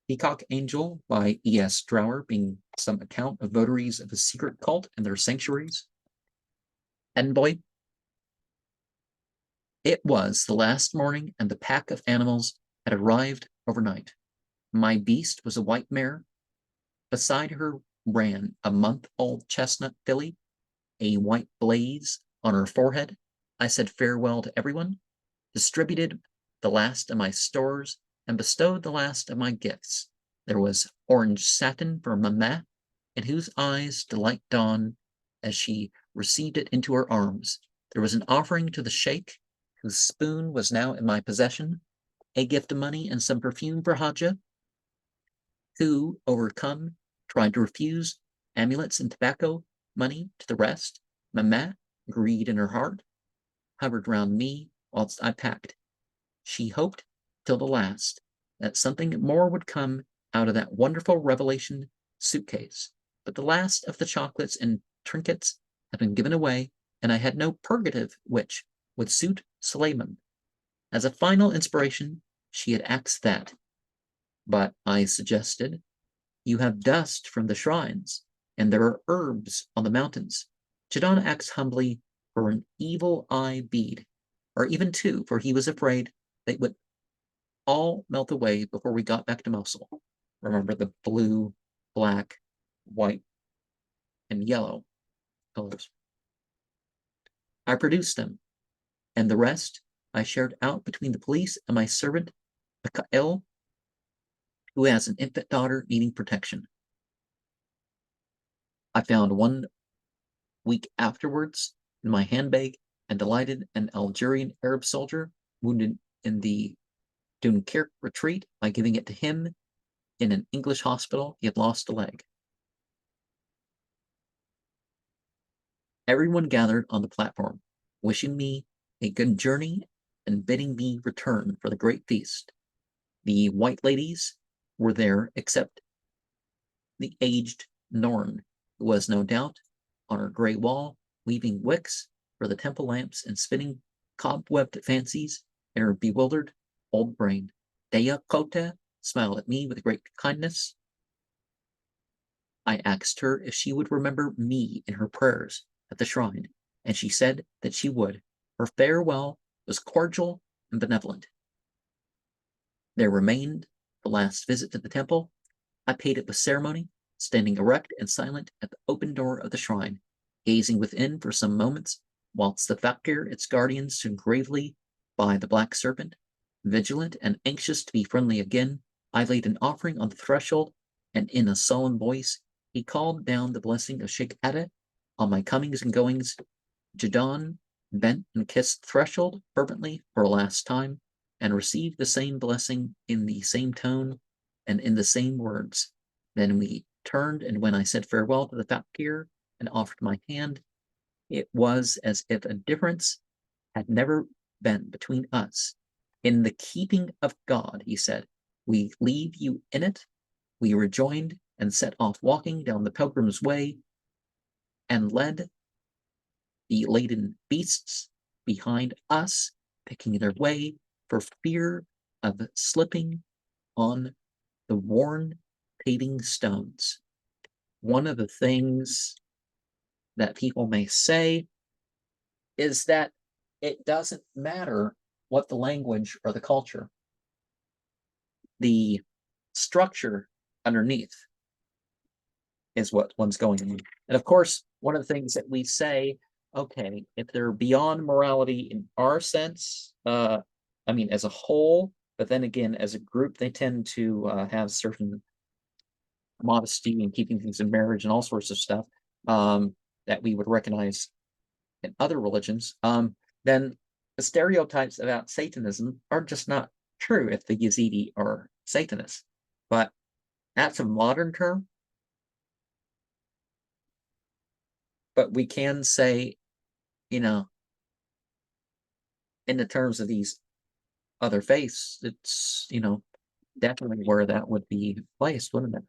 Peacock Angel by E.S. Drower, being some account of votaries of a secret cult and their sanctuaries. Envoi. It was the last morning, and the pack of animals had arrived overnight. My beast was a white mare. Beside her ran a month-old chestnut filly, a white blaze on her forehead. I said farewell to everyone, distributed the last of my stores, and bestowed the last of my gifts. There was orange satin for Mamma, in whose eyes delight dawned as she received it into her arms. There was an offering to the sheikh, whose spoon was now in my possession, a gift of money and some perfume for Haja, who, overcome, tried to refuse amulets and tobacco money to the rest. Mamma, greed in her heart, hovered round me whilst I packed. She hoped till the last that something more would come out of that wonderful revelation suitcase. But the last of the chocolates and trinkets had been given away, and I had no purgative which would suit Suleiman. As a final inspiration, she had axed that. But I suggested, you have dust from the shrines, and there are herbs on the mountains. Jadon asked humbly for an evil eye bead, or even two, for he was afraid they would all melt away before we got back to Mosul. Remember the blue, black, white, and yellow colors. I produced them, and the rest I shared out between the police and my servant, Mikael, who has an infant daughter needing protection. I found 1 week afterwards in my handbag and delighted an Algerian Arab soldier wounded in the Dunkirk retreat by giving it to him in an English hospital. He had lost a leg. Everyone gathered on the platform, wishing me a good journey and bidding me return for the great feast. The white ladies were there, except the aged Norn, who was no doubt on her gray wall, weaving wicks for the temple lamps and spinning cobwebbed fancies in her bewildered old brain. Dea Kota smiled at me with great kindness. I asked her if she would remember me in her prayers at the shrine, and she said that she would. Her farewell was cordial and benevolent. There remained the last visit to the temple. I paid it with ceremony, standing erect and silent at the open door of the shrine, gazing within for some moments, whilst the fakir, its guardian, stood gravely by the black serpent. Vigilant and anxious to be friendly again, I laid an offering on the threshold, and in a solemn voice, he called down the blessing of Sheikh Ada on my comings and goings. Jadon bent and kissed the threshold fervently for a last time, and received the same blessing in the same tone and in the same words. Then we turned, and when I said farewell to the fakir and offered my hand, it was as if a difference had never been between us. In the keeping of God, he said, we leave you in it. We rejoined and set off walking down the pilgrim's way and led the laden beasts behind us, picking their way for fear of slipping on the worn paving stones. One of the things that people may say is that it doesn't matter what the language or the culture. The structure underneath is what one's going on. And of course, one of the things that we say, okay, if they're beyond morality in our sense, I mean, as a whole, but then again, as a group, they tend to have certain modesty and keeping things in marriage and all sorts of stuff that we would recognize in other religions. Then the stereotypes about Satanism are just not true if the Yazidi are Satanists. But that's a modern term. But we can say, you know, in the terms of these other faiths, it's, you know, definitely where that would be placed, wouldn't it?